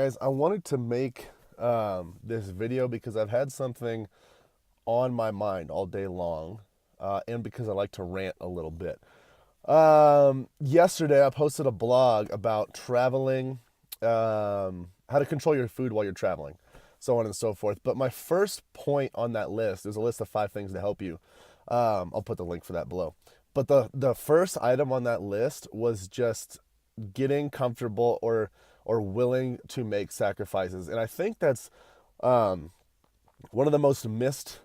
Guys, I wanted to make this video because I've had something on my mind all day long, and because I like to rant a little bit. Yesterday, I posted a blog about traveling, how to control your food while you're traveling, so on and so forth. But my first point on that list, there's a list of 5 things to help you. I'll put the link for that below. But the first item on that list was just getting comfortable or willing to make sacrifices. And I think that's one of the most missed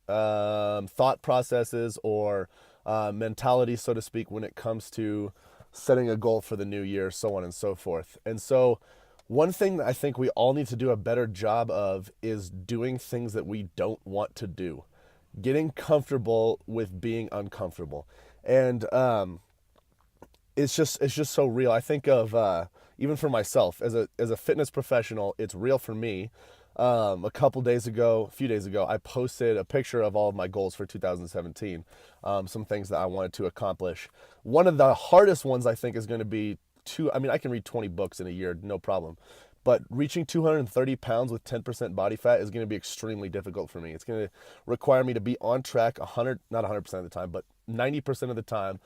thought processes or mentality, so to speak, when it comes to setting a goal for the new year, so on and so forth. And so, one thing that I think we all need to do a better job of is doing things that we don't want to do, getting comfortable with being uncomfortable. And it's just so real. I think of even for myself as a fitness professional, it's real for me. A few days ago, I posted a picture of all of my goals for 2017. Some things that I wanted to accomplish. One of the hardest ones I think is going to be I can read 20 books in a year, no problem. But reaching 230 pounds with 10% body fat is going to be extremely difficult for me. It's going to require me to be on track not 100% of the time, but 90% of the time.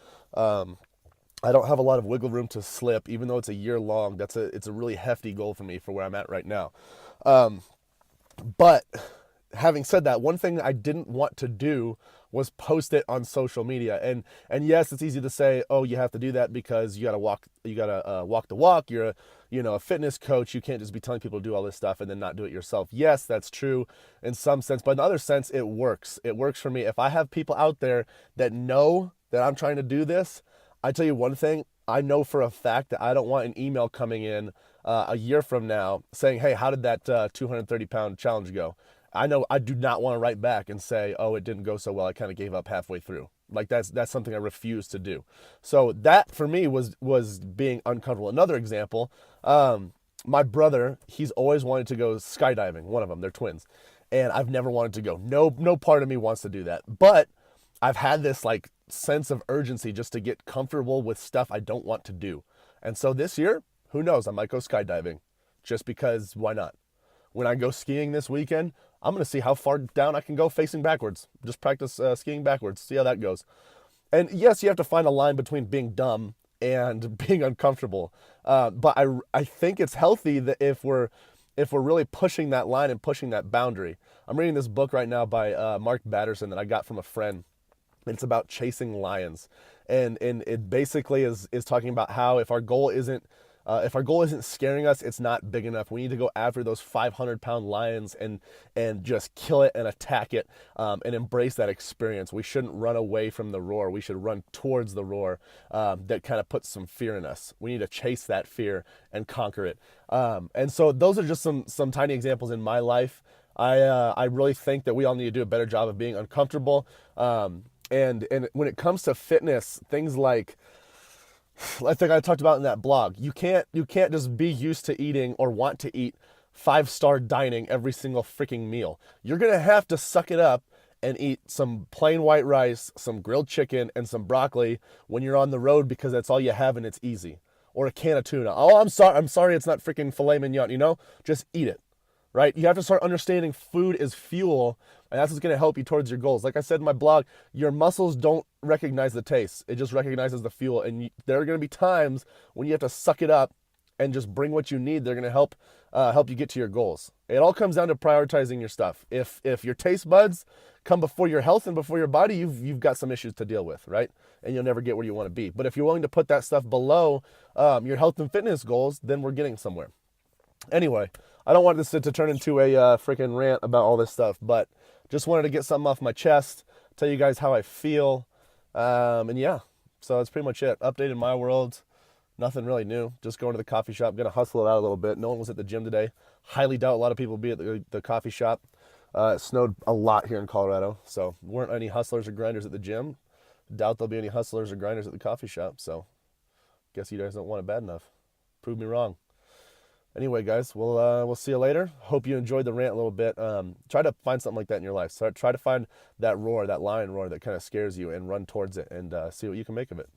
I don't have a lot of wiggle room to slip, even though it's a year long. It's a really hefty goal for me for where I'm at right now. But having said that, one thing I didn't want to do was post it on social media. And yes, it's easy to say, oh, you have to do that because you gotta walk the walk. You're a fitness coach. You can't just be telling people to do all this stuff and then not do it yourself. Yes, that's true in some sense, but in other sense, it works. It works for me. If I have people out there that know that I'm trying to do this, I tell you one thing, I know for a fact that I don't want an email coming in a year from now saying, hey, how did that 230-pound challenge go? I know I do not want to write back and say, oh, it didn't go so well. I kind of gave up halfway through. Like that's something I refuse to do. So that for me was being uncomfortable. Another example, my brother, he's always wanted to go skydiving. One of them, they're twins. And I've never wanted to go. No part of me wants to do that. But I've had this like sense of urgency just to get comfortable with stuff I don't want to do. And so this year, who knows, I might go skydiving just because why not? When I go skiing this weekend, I'm going to see how far down I can go facing backwards. Just practice skiing backwards, see how that goes. And yes, you have to find a line between being dumb and being uncomfortable. But I think it's healthy that if we're really pushing that line and pushing that boundary. I'm reading this book right now by Mark Batterson that I got from a friend. It's about chasing lions, and it basically is talking about how if our goal isn't scaring us, it's not big enough. We need to go after those 500-pound lions and just kill it and attack it, and embrace that experience. We shouldn't run away from the roar. We should run towards the roar that kind of puts some fear in us. We need to chase that fear and conquer it. And so those are just some tiny examples in my life. I really think that we all need to do a better job of being uncomfortable. And when it comes to fitness, things like I think I talked about in that blog, you can't just be used to eating or want to eat 5-star dining every single freaking meal. You're gonna have to suck it up and eat some plain white rice, some grilled chicken, and some broccoli when you're on the road because that's all you have and it's easy. Or a can of tuna. Oh, I'm sorry, it's not freaking filet mignon. Just eat it. Right? You have to start understanding food is fuel, and that's what's going to help you towards your goals. Like I said in my blog, your muscles don't recognize the taste. It just recognizes the fuel. And there are going to be times when you have to suck it up and just bring what you need. They're going to help you get to your goals. It all comes down to prioritizing your stuff. If your taste buds come before your health and before your body, you've got some issues to deal with, right? And you'll never get where you want to be. But if you're willing to put that stuff below your health and fitness goals, then we're getting somewhere. Anyway, I don't want this to turn into a freaking rant about all this stuff, but just wanted to get something off my chest, tell you guys how I feel, and yeah, so that's pretty much it. Update in my world, nothing really new. Just going to the coffee shop, gonna hustle it out a little bit. No one was at the gym today. Highly doubt a lot of people will be at the coffee shop. It snowed a lot here in Colorado, so weren't any hustlers or grinders at the gym. Doubt there'll be any hustlers or grinders at the coffee shop, so guess you guys don't want it bad enough. Prove me wrong. Anyway, guys, we'll see you later. Hope you enjoyed the rant a little bit. Try to find something like that in your life. So try to find that roar, that lion roar that kind of scares you, and run towards it and see what you can make of it.